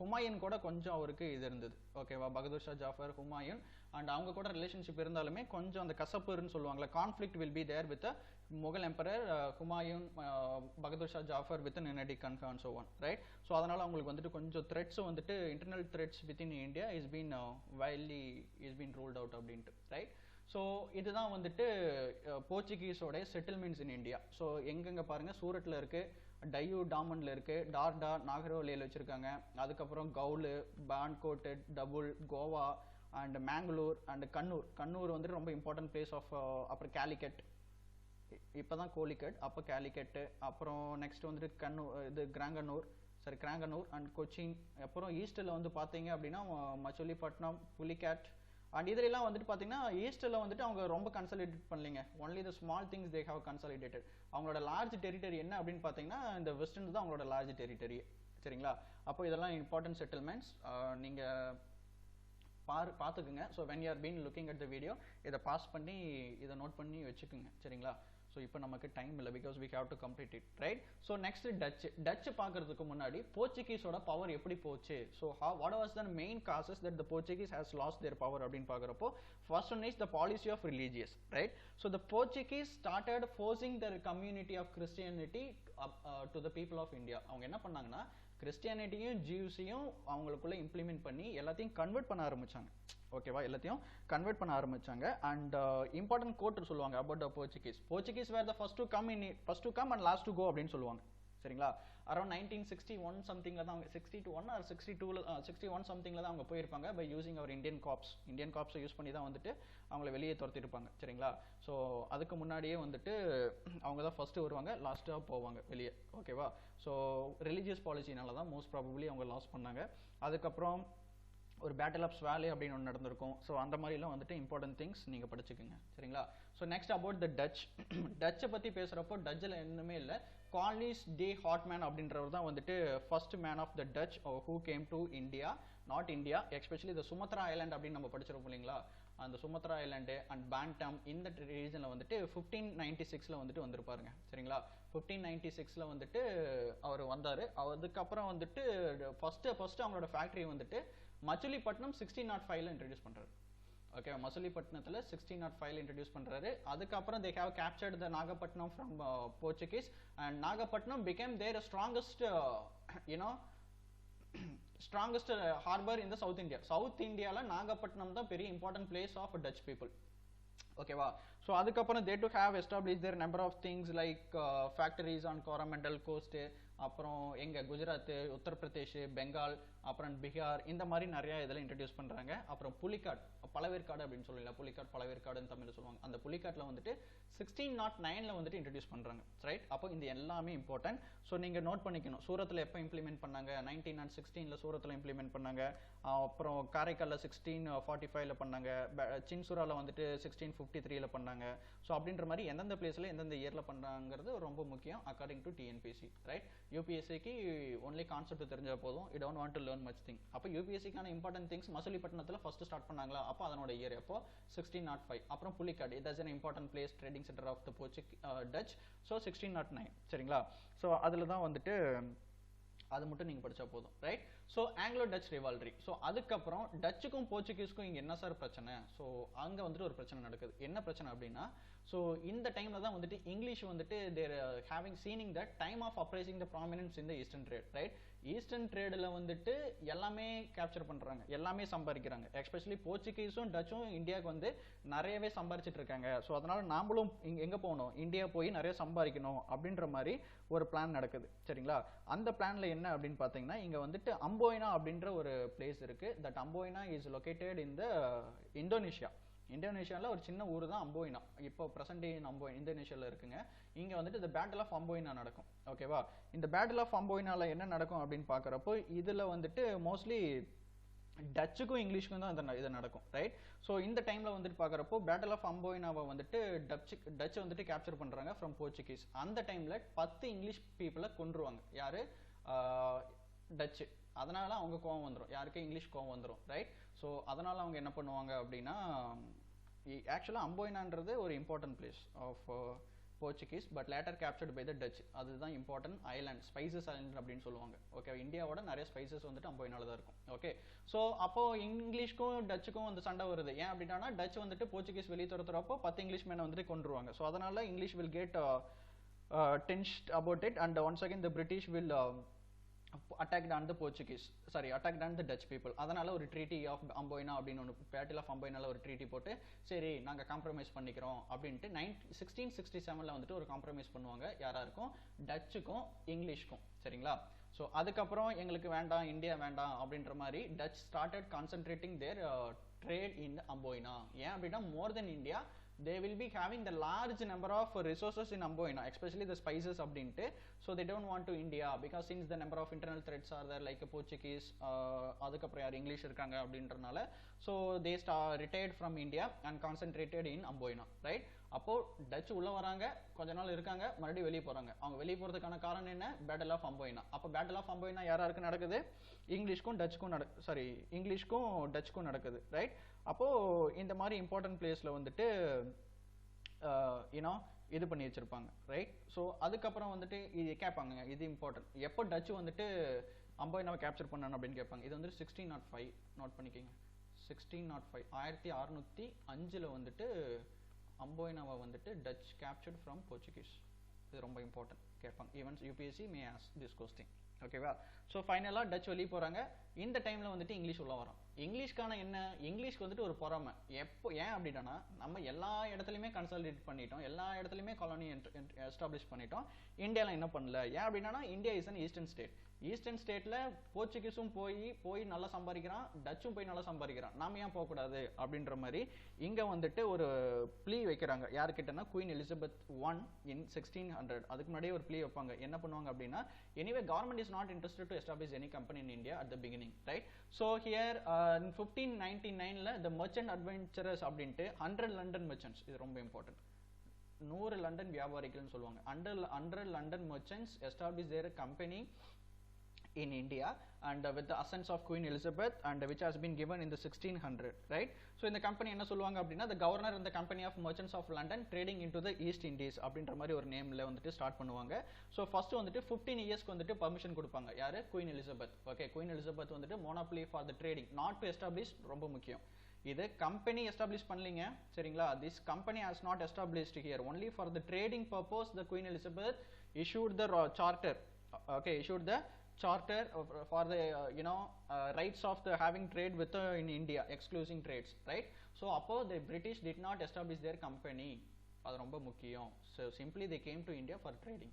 ஹுமாயூன் கூட கொஞ்சம் அவருக்கு இது இருந்தது. ஓகேவா? பகதூர் ஷா ஜாஃபர், ஹுமாயூன் அண்ட் அவங்க கூட ரிலேஷன்ஷிப் இருந்தாலுமே கொஞ்சம் அந்த கசப்புன்னு சொல்லுவாங்களே, conflict will be there with Mughal Emperor Humayun, Bahadur Shah Jafar with an Innadi Kanha and so on, right? So அதனால அவங்களுக்கு வந்துட்டு கொஞ்சம் threats வந்துட்டு internal threats within India is been widely is been ruled out அப்படின்ட்டு, right? So இதுதான் வந்துட்டு போர்ச்சுகீஸோட settlements இன் India. So எங்கெங்க பாருங்க, சூரத்தில் இருக்கு, டையூ டாமன்ல இருக்கு, டார்டா நாகர்கோவிலில் வச்சிருக்காங்க, அதுக்கப்புறம் கவுலு, பான்கோட், டபுள், கோவா அண்ட் மேங்களூர் அண்ட் கண்ணூர் வந்துட்டு ரொம்ப இம்பார்ட்டன்ட் பிளேஸ் ஆஃப். அப்புறம் கேலிக்கட், இப்போதான் கோலிக்கட், அப்போ கேலிக்கட்டு, அப்புறம் நெக்ஸ்ட் வந்துட்டு கிராங்கனூர் அண்ட் கொச்சின். அப்புறம் ஈஸ்டில் வந்து பார்த்தீங்க அப்படின்னா மச்சுலிப்பட்டினம், புலிகேட் அண்ட் இதுலாம் வந்துட்டு பார்த்தீங்கன்னா ஈஸ்டில் வந்துட்டு அவங்க ரொம்ப கன்சாலிடேட் பண்ணலீங்க. Only the small things they have consolidated. அவங்களோட லார்ஜ் டெரிட்டரி என்ன அப்படின்னு பார்த்தீங்கன்னா இந்த வெஸ்டர்ன் தான் அவங்களோட லார்ஜ் டெரிட்டரி, சரிங்களா? அப்போ இதெல்லாம் இம்பார்ட்டன்ட் செட்டில்மெண்ட்ஸ் நீங்கள் பார்த்துக்குங்க. So when you are been looking at the video இதை பாஸ் பண்ணி இதை நோட் பண்ணி வச்சுக்குங்க, சரிங்களா? ஸோ இப்போ நமக்கு டைம் இல்லை, because we have to complete it, right? So next Dutch பார்க்கறதுக்கு முன்னாடி போர்ச்சுகீஸோட பவர் எப்படி போச்சு, so what was the main causes that the Portuguese has lost their power அப்படின்னு பார்க்குறப்போ first one is the policy of religious, right? So the Portuguese started forcing their community of Christianity to the people of India. அவங்க என்ன பண்ணாங்கன்னா கிறிஸ்டியானிட்டியும் ஜூஸையும் அவங்களுக்குள்ள implement பண்ணி எல்லாத்தையும் convert பண்ண ஆரம்பிச்சாங்க, ஓகேவா? எல்லாத்தையும் கன்வெர்ட் பண்ண ஆரம்பிச்சாங்க. அண்ட் இம்பார்ட்டன்ட் கோட் சொல்லுவாங்க about the Portuguese were the first to come and last to go அப்படின்னு சொல்லுவாங்க, சரிங்களா? அரௌண்ட் 1961 சம்திங்ல தான் அவங்க 61 ஆர் 61 சம்திங்ல தான் அவங்க போயிருப்பாங்க பை யூசிங் அவர் இந்தியன் காப்ஸை யூஸ் பண்ணி தான் வந்துட்டு அவங்கள வெளியே துரத்திருப்பாங்க, சரிங்களா? ஸோ அதுக்கு முன்னாடியே வந்துட்டு அவங்க தான் ஃபர்ஸ்ட் வருவாங்க, லாஸ்ட்டாக போவாங்க வெளியே, ஓகேவா? ஸோ ரிலீஜியஸ் பாலிசினால தான் மோஸ்ட் ப்ராபபிளி அவங்க லாஸ் பண்ணாங்க. அதுக்கப்புறம் ஒரு பேட்டில் ஆஃப் ஸ்வாலே அப்படின்னு ஒன்று நடந்திருக்கும். ஸோ அந்த மாதிரிலாம் வந்துட்டு இம்பார்ட்டன்ட் திங்ஸ் நீங்கள் படிச்சுக்குங்க, சரிங்களா? ஸோ நெக்ஸ்ட் அபவுட் த டச்சை பற்றி பேசுகிறப்போ டச்சில் என்னமே இல்லை, கார்னிஸ் டே ஹாட்மேன் அப்படின்றவர் தான் வந்துட்டு first man of the Dutch who came to India, not India, especially the Sumatra island அப்படின்னு நம்ம படிச்சிருப்போம் இல்லைங்களா? அந்த சுமத்ரா ஐலாண்டு அண்ட் பேண்டம் இந்த ரீஜனில் வந்துட்டு 1596 வந்துட்டு வந்திருப்பாருங்க, சரிங்களா? 1596 வந்துட்டு அவர் வந்தார். அதுக்கப்புறம் வந்துட்டு ஃபர்ஸ்ட் அவங்களோட ஃபேக்ட்ரி வந்துட்டு மச்சுலிப்பட்டினம் 1605 இன்ட்ரடியூஸ் பண்றாரு, ஓகே? மச்சுலிப்பட்டினத்தில் 1605 இன்ட்ரடியூஸ் பண்றாரு. அதுக்கப்புறம் they have captured the Nagapattinam from Portuguese and Nagapattinam became their strongest harbor in the South India. South இந்தியால நாகப்பட்டினம் தான் பெரிய important place of Dutch people, ஓகேவா? ஸோ அதுக்கப்புறம் they to have established their number of things like factories on Coromandel coast, அப்புறம் எங்க குஜராத், உத்தரப்பிரதேஷ், பெங்கால், அப்புறம் பீகார், இந்த மாதிரி நிறைய இதெல்லாம் இன்ட்ரடியூஸ் பண்றாங்க. அப்புறம் புலிக்காட், பழவேற்காடு அப்படின்னு சொல்லலாம், புலிக்காட் பழவேற்காடுன்னு தமிழ்ல சொல்லுவாங்க. அந்த புலிக்காட்ல வந்துட்டு 1609 வந்துட்டு இன்ட்ரடியூஸ் பண்றாங்க, ரைட்? அப்போ இந்த எல்லாமே இம்பார்ட்டன்ட். ஸோ நீங்க நோட் பண்ணிக்கணும், சூரத்தில் எப்போ இம்ப்ளிமெண்ட் பண்ணாங்க, 1916 சூரத்தில் இம்ப்ளிமெண்ட் பண்ணாங்க. அப்புறம் காரைக்காலில் 1645 பண்ணாங்க, சின்சுரால வந்துட்டு 1653 பண்ணாங்க. ஸோ அப்படின்ற மாதிரி எந்தெந்த பிளேஸ்ல எந்தெந்த இயர்ல பண்ணாங்கிறது ரொம்ப முக்கியம் அக்கார்டிங் டு டிஎன்பிஎஸ்சி, ரைட்? யூபிஎஸ்சிக்கு ஒன்லி கான்செப்ட் தெரிஞ்சா போதும், you don't want to learn much thing. அப்போ யூபிஎஸ்சிக்கான இம்பார்ட்டன்ட் திங்ஸ் மசுலிப்பட்டினத்தில் ஃபர்ஸ்ட் ஸ்டார்ட் பண்ணாங்களா, அப்போ அதனோட இயர் எப்போ 1605. அப்புறம் Pulicat, it is an important place, trading center of the Dutch, so 1609, சரிங்களா? ஸோ அதில் தான் வந்துட்டு அது மட்டும் நீங்கள் படித்தா போதும், right? So Anglo Dutch rivalry. So அதுக்கப்புறம் டச்சுக்கும் போர்ச்சுகீஸ்க்கும் இங்கே என்ன சார் பிரச்சனை? ஸோ அங்கே வந்துட்டு ஒரு பிரச்சனை நடக்குது. என்ன பிரச்சனை அப்படின்னா, ஸோ இந்த டைமில் தான் வந்துட்டு இங்கிலீஷ் வந்துட்டு their having seeing that time of uprising the prominence in the eastern trade, right? Eastern ட்ரேடில் வந்துட்டு எல்லாமே கேப்சர் பண்ணுறாங்க, எல்லாமே சம்பாதிக்கிறாங்க. எஸ்பெஷலி போர்ச்சுகீஸும் டச்சும் இந்தியாவுக்கு வந்து நிறையவே சம்பாதிச்சிட்டு இருக்காங்க. ஸோ அதனால நாமளும் எங்கே போகணும், இந்தியா போய் நிறைய சம்பாதிக்கணும் அப்படின்ற மாதிரி ஒரு பிளான் நடக்குது, சரிங்களா? அந்த பிளான்ல என்ன அப்படின்னு பார்த்தீங்கன்னா, இங்கே வந்துட்டு அம்போயினா அப்படின்ற ஒரு பிளேஸ் இருக்கு. தட் அம்போயினா இஸ் லொகேட்டட் இன் த இந்தோனேஷியாவில் ஒரு சின்ன ஊர் தான் அம்போயினா. இப்போ பிரசன்ட் டே இந்தோனேஷியாவில் இருக்குங்க. இங்கே வந்துட்டு இந்த பேட்டில் ஆஃப் அம்போயினா நடக்கும், ஓகேவா? இந்த பேட்டில் ஆஃப் அம்போயினால என்ன நடக்கும் அப்படின்னு பார்க்குறப்போ இதில் வந்துட்டு மோஸ்ட்லி டச்சுக்கும் இங்கிலீஷ்க்கும் தான் இது நடக்கும், ரைட்? ஸோ இந்த டைமில் வந்துட்டு பார்க்குறப்போ பேட்டில் ஆஃப் அம்போயினாவை வந்துட்டு டச் வந்துட்டு கேப்சர் பண்ணுறாங்க ஃப்ரம் போர்ச்சுகீஸ். அந்த டைமில் 10 இங்கிலீஷ் பீப்புளை கொன்றுவாங்க. யார்? டச்சு. அதனால அவங்க கோவம் வந்துடும், யாருக்கு? இங்கிலீஷ் கோவம் வந்துடும், ரைட்? ஸோ அதனால அவங்க என்ன பண்ணுவாங்க அப்படின்னா, ஆக்சுவலாக அம்போயினான்றது ஒரு important place of Portuguese, but later captured by the Dutch. அதுதான் important island, spices island அப்படின்னு சொல்லுவாங்க. ஓகே, இந்தியாவோட நிறைய ஸ்பைசஸ் வந்துட்டு அம்போயினால தான் இருக்கும். ஓகே, ஸோ அப்போ இங்கிலீஷ்க்கும் டச்சுக்கும் வந்து சண்டை வருது. ஏன் அப்படின்னா டச் வந்துட்டு போர்ச்சுகீஸ் வெளியே துரத்துறப்போ 10 இங்கிலீஷ் மேனை வந்துட்டு கொண்டுருவாங்க. ஸோ அதனால English will get tensed about it, and once again the British will attacked on the Portuguese, attacked on the Dutch people. அதனால ஒரு ட்ரீட்டி ஆஃப் அம்போயினா அப்படின்னு ஒன்று, பேட்டில் ஆஃப் அம்போயினால ஒரு ட்ரீட்டி போட்டு சரி நாங்கள் காம்ப்ரமைஸ் பண்ணிக்கிறோம் அப்படின்ட்டு 1667 வந்துட்டு ஒரு காம்ப்ரமைஸ் பண்ணுவாங்க. யாரா இருக்கும்? டச்சுக்கும் இங்கிலீஷ்க்கும். சரிங்களா? ஸோ அதுக்கப்புறம் எங்களுக்கு வேண்டாம், இந்தியா வேண்டாம் அப்படின்ற மாதிரி Dutch started concentrating their trade in Amboyna. ஏன் அப்படின்னா more than India they will be having the large number of resources in Amboina, especially the spices abdinte. So they don't want to India, because since the number of internal threats are there, like Portuguese, adukapra yaar English irukanga abindradanaala, so they retired from India and concentrated in Amboina, right? அப்போ touch உள்ள வராங்க, கொஞ்ச நாள் இருக்காங்க, மறுபடியும் வெளியே போறாங்க. அவங்க வெளியே போறதுக்கான காரணம் என்ன? Battle of Amboyna. அப்போ பேட்டில் ஆஃப் அம்போயினா யாராருக்கு நடக்குது? இங்கிலீஷ்க்கும் டச்சுக்கும் நடக்குது, ரைட்? அப்போ இந்த மாதிரி இம்பார்ட்டன்ட் பிளேஸ்ல வந்துட்டு இது பண்ணி வச்சிருப்பாங்க, ரைட்? ஸோ அதுக்கப்புறம் வந்துட்டு இது கேட்பாங்க, இது இம்பார்ட்டன்ட். எப்போ டச் வந்துட்டு அம்போயினாவை கேப்சர் பண்ணணும் அப்படின்னு கேட்பாங்க. இது வந்துட்டு 1605 நோட் பண்ணிக்கோங்க. 1605 1605 வந்துட்டு அம்போயினாவை வந்துட்டு டச் கேப்சர்ட் ஃப்ரம் போர்ச்சுகீஸ். இது ரொம்ப இம்பார்ட்டன்ட், கேட்பாங்க. Even UPSC May ask this question. ஓகேவா? ஸோ ஃபைனலாக டச் வெளியே போகிறாங்க. இந்த டைமில் வந்துட்டு இங்கிலீஷ் உள்ள வரும். இங்கிலீஷ்க்கான என்ன? இங்கிலீஷ்க்கு வந்துட்டு ஒரு பொறாமை. ஏன் அப்படின்னா நம்ம எல்லா இடத்துலையுமே கன்சாலிடேட் பண்ணிட்டோம், எல்லா இடத்துலையுமே காலனி எஸ்டாப்ளிஷ் பண்ணிட்டோம், இந்தியாவில் என்ன பண்ணல. ஏன் அப்படின்னா India is an eastern state. Eastern ஸ்டேட்டில் போர்ச்சுகீஸும் போய் நல்லா சம்பாதிக்கிறான், டச்சும் போய் நல்லா சம்பாதிக்கிறான், நாம ஏன் போகக்கூடாது அப்படின்ற மாதிரி இங்கே வந்துட்டு ஒரு ப்ளீ வைக்கிறாங்க. யாருக்கிட்டனா குயின் எலிசபெத் I in 1600. அதுக்கு முன்னாடியே ஒரு ப்ளீ வைப்பாங்க. என்ன பண்ணுவாங்க அப்படின்னா, anyway government is not interested to establish any company in India at the beginning, right? So here in 1599 the merchant adventurers அப்படின்ட்டு 100 லண்டன் merchants, இது ரொம்ப இம்பார்ட்டன்ட், 100 லண்டன் வியாபாரிகள்னு சொல்லுவாங்க. 100 London merchants established their company in India, and with the assent of Queen Elizabeth, and which has been given in the 1600, right? So இந்த company என்ன சொல்லுவாங்க அப்படின்னா, the governor and the company of merchants of London trading into the East Indies அப்படின்ற மாதிரி ஒரு நேம்ல வந்துட்டு start பண்ணுவாங்க. ஸோ ஃபர்ஸ்ட் வந்துட்டு 15 இயர்ஸ்க்கு வந்துட்டு பர்மிஷன் கொடுப்பாங்க. யாரு? Queen Elizabeth. Okay, queen Elizabeth வந்துட்டு monopoly for the trading, not to establish, ரொம்ப முக்கியம். இது கம்பெனி எஸ்டாப்ளிஷ் பண்ணலீங்க, சரிங்களா? This company has not established here, only for the trading purpose the queen Elizabeth issued the charter. Okay, issued the charter for the rights of the having trade with in India, exclusive trades, right? So அப்போ the British did not establish their company. அது ரொம்ப முக்கியம். So simply they came to India for trading,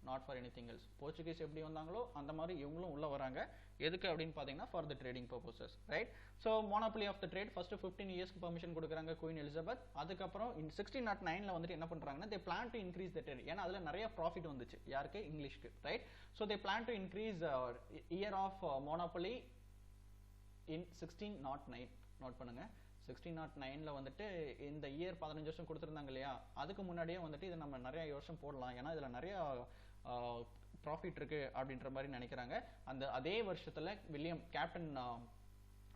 not for anything else. Portuguese எப்படி வந்தாங்களோ அந்த மாதிரி இவங்களும் உள்ள வராங்க. எதுக்கு அப்படின்னு பார்த்தீங்கன்னா for the trading purposes, right? So monopoly of the trade, first 15 இயர்ஸ்க்கு பர்மிஷன் கொடுக்குறாங்க குயின் எலிசபெத். அதுக்கப்புறம் in 1609 வந்துட்டு என்ன பண்றாங்கன்னா, they plan to increase the trade. ஏன்னா அதுல நிறைய ப்ராஃபிட் வந்துச்சு. யாருக்கு? இங்கிலீஷ்க்கு, right? So they plan to increase year of monopoly in 1609. Note பண்ணுங்க, 1609 வந்துட்டு இந்த இயர் 15 வருஷம் கொடுத்துருந்தாங்க இல்லையா, அதுக்கு முன்னாடியே வந்துட்டு இதை நம்ம நிறைய வருஷம் போடலாம், ஏன்னா இதுல நிறைய ப்ராஃபிட் இருக்கு அப்படின்ற மாதிரி நினைக்கிறாங்க. அதே வருஷத்துல கேப்டன்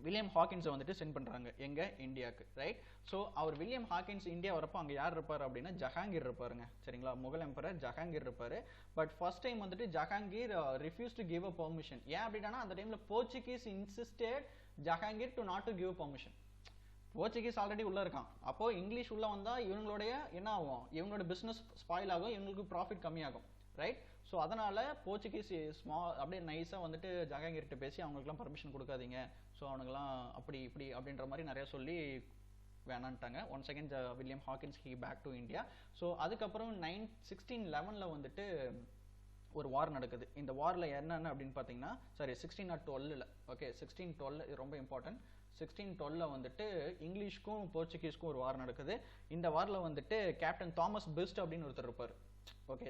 வில்லியம் ஹாக்கின்ஸை வந்துட்டு சென்ட் பண்றாங்க எங்க? இந்தியாவுக்கு, ரைட்? ஸோ அவர் வில்லியம் ஹாக்கின்ஸ் இந்தியா வரப்போ அங்க யார் இருப்பாரு அப்படின்னா ஜஹாங்கீர் இருப்பாருங்க, சரிங்களா? முகல் எம்பரர் ஜஹாங்கீர் இருப்பாரு. பட் ஃபர்ஸ்ட் டைம் வந்துட்டு Jahangir refuse to give a permission. ஏன் அப்படின்னா அந்த டைம்ல Portuguese insisted Jahangir to not to give permission. Portuguese already உள்ள இருக்கான், அப்போ இங்கிலீஷ் உள்ள வந்தா இவங்களுடைய என்ன ஆகும்? இவங்களோட பிசினஸ் ஸ்பாயில் ஆகும், இவங்களுக்கு ப்ராஃபிட் கம்மியாகும், ரைட்? ஸோ அதனால போர்ச்சுகீஸ் அப்படியே நைஸா வந்துட்டு ஜஹாங்கீர்கிட்ட பேசி அவங்களுக்குலாம் பர்மிஷன் கொடுக்காதீங்க, ஸோ அவனுங்கெல்லாம் அப்படி இப்படி அப்படின்ற மாதிரி நிறைய சொல்லி வேணான்ட்டாங்க. Once again William Hawkins he back to India. So அதுக்கப்புறம் 1611 வந்துட்டு ஒரு வார் நடக்குது. இந்த வார்ல என்னென்ன அப்படின்னு பார்த்தீங்கன்னா, 1612, ஓகே 1612 ரொம்ப இம்பார்ட்டன்ட். 1612 வந்துட்டு இங்கிலீஷ்க்கும் போர்ச்சுகீஸ்க்கும் ஒரு வார் நடக்குது. இந்த வார்ல வந்துட்டு கேப்டன் தாமஸ் பெஸ்ட் அப்படின்னு ஒருத்தர் இருப்பார். Okay,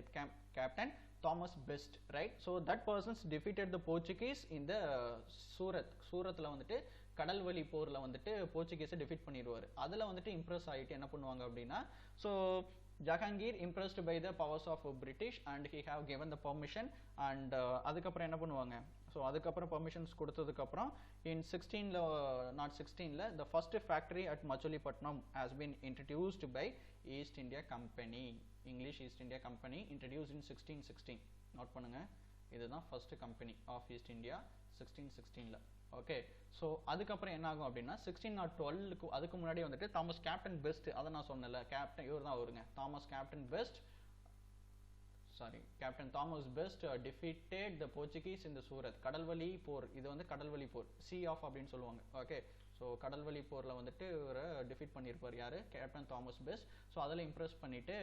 captain Thomas best, right? So that persons defeated the Portuguese இந்த சூரத்தில் வந்துட்டு கடல் வழி போரில் வந்துட்டு போர்ச்சுகீஸை டிஃபீட் பண்ணிடுவார். அதில் வந்துட்டு இம்ப்ரெஸ் ஆகிட்டு என்ன பண்ணுவாங்க அப்படின்னா, so Jahangir impressed by the powers of British and he have given the permission. And அதுக்கப்புறம் என்ன பண்ணுவாங்க? ஸோ அதுக்கப்புறம் பர்மிஷன்ஸ் கொடுத்ததுக்கப்புறம் in 1616 the first factory at Machilipatnam has been introduced by East India Company. English East India Company introduced in 1616. Note பண்ணுங்க, இதுதான் first company of East India 1616ல. Okay, so அதுக்கப்புறம் என்ன ஆகும் அப்படின்னா 1612க்கு அதுக்கு முன்னாடி வந்துட்டு தாமஸ் கேப்டன் பெஸ்ட், அதை நான் சொன்னல, கேப்டன் இவர் தான் வருங்க, Thomas captain best, sorry captain Thomas best defeated the Portuguese in the Surat, கடல்வழி போர். இது வந்து கடல்வழி போர், சி ஆஃப் அப்படின்னு சொல்லுவாங்க. ஓகே, ஸோ கடல்வழி போரில் வந்துட்டு இவரை டிஃபீட் பண்ணியிருப்பார் யார், கேப்டன் தாமஸ் பெஸ்ட். ஸோ அதில் இம்ப்ரெஸ் பண்ணிவிட்டு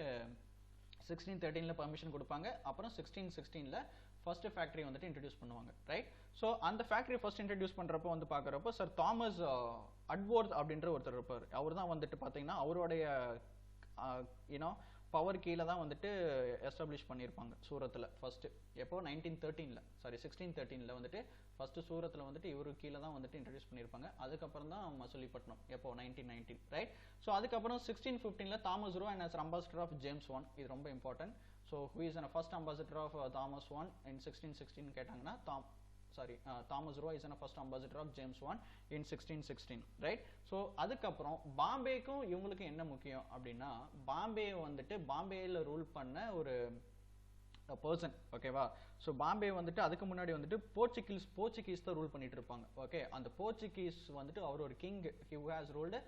1613ல் பர்மிஷன் கொடுப்பாங்க. அப்புறம் 1616ல் ஃபர்ஸ்ட் ஃபேக்ட்ரி வந்துட்டு இன்ட்ரடியூஸ் பண்ணுவாங்க. ரைட், ஸோ அந்த ஃபேக்ட்ரி ஃபர்ஸ்ட் இன்ட்ரடியூஸ் பண்ணுறப்போ வந்து பார்க்குறப்போ சார் தாமஸ் அட்வொர்த் அப்படின்ற ஒருத்தர் இருப்பார். அவர் தான் வந்துட்டு பார்த்தீங்கன்னா அவருடைய யூனோ பவர் கீழே தான் வந்துட்டு எஸ்டாப்ளிஷ் பண்ணியிருப்பாங்க சூரத்தில் ஃபர்ஸ்ட். எப்போ 1913ல், சாரி 1613ல் வந்துட்டு ஃபர்ஸ்ட் சூரத்தில் வந்துட்டு இவரு கீழே தான் வந்துட்டு இன்ட்ரடியூஸ் பண்ணியிருப்பாங்க. அதுக்கப்புறம் தான் மசூலிப்பட்டினம் எப்போ 1919. ரைட், ஸோ அதுக்கப்புறம் 1615ல் Thomas Roe and ambassador of James one. இது ரொம்ப important. So who is a first ambassador of Thomas one in 1616 கேட்டாங்கன்னா Thomas Roe is a first ambassador of James one in 1616. Right, so அதுக்கப்புறம் பாம்பேக்கும் இவங்களுக்கு என்ன முக்கியம் அப்படின்னா பாம்பே வந்துட்டு பாம்பேயில் ரூல் பண்ண ஒரு பர்சன். ஓகேவா, ஸோ பாம்பே வந்துட்டு அதுக்கு முன்னாடி வந்துட்டு போர்ச்சுகீஸ் தான் ரூல் பண்ணிட்டு இருப்பாங்க. ஓகே, அந்த போர்ச்சுகீஸ் வந்துட்டு அவர் ஒரு king, he has ruled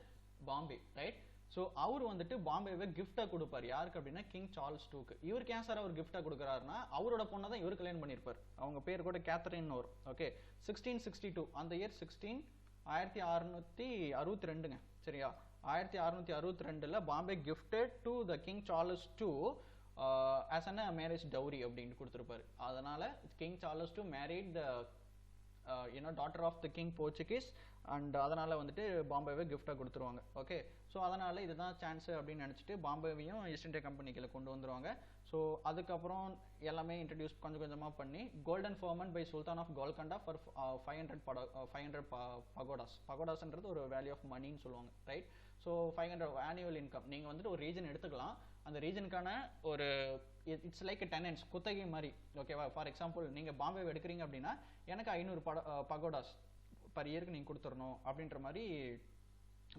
Bombay. Right, so அவர் வந்துட்டு பாம்பேவை கிஃப்டாக கொடுப்பார். யாருக்கு அப்படின்னா கிங் சார்ல்ஸ் டூக்கு. இவருக்கு ஏன் சார் அவர் கிஃப்டாக கொடுக்குறாருன்னா அவரோட பொண்ணை தான் இவர் கல்யாணம் பண்ணியிருப்பார். அவங்க பேர் கூட கேத்தரின் வரும். ஓகே, 1662 அந்த இயர் 1662ங்க. சரியா, 1662ல் Bombay gifted to the king Charles two as a marriage dowry அப்படின்னு கொடுத்துருப்பாரு. அதனால king Charles two married the daughter of the king Portuguese and அதனால வந்துட்டு பாம்பேவை கிஃப்டாக கொடுத்துருவாங்க. ஓகே, ஸோ அதனால இதுதான் சான்ஸ் அப்படின்னு நினச்சிட்டு பாம்பேவையும் ஈஸ்ட் இந்தியா கம்பெனிகளை கொண்டு வந்துருவாங்க. ஸோ அதுக்கப்புறம் எல்லாமே இன்ட்ரடியூஸ் கொஞ்சம் கொஞ்சமாக பண்ணி golden farman by sultan of Golconda for 500 pagodas. பகோடாஸ்ன்றது ஒரு வேல்யூ ஆஃப் மணின்னு சொல்லுவாங்க. Right, so 500 annual income. நீங்கள் வந்துட்டு ஒரு ரீஜன் எடுத்துக்கலாம், அந்த ரீஜனுக்கான ஒரு இட்ஸ் லைக் டெனன்ஸ், குத்தகை மாதிரி. ஓகேவா, ஃபார் எக்ஸாம்பிள் நீங்கள் பாம்பே எடுக்கிறீங்க அப்படின்னா எனக்கு 500 பகோடாஸ் பர் இயருக்கு நீங்கள் கொடுத்துடணும் அப்படின்ற மாதிரி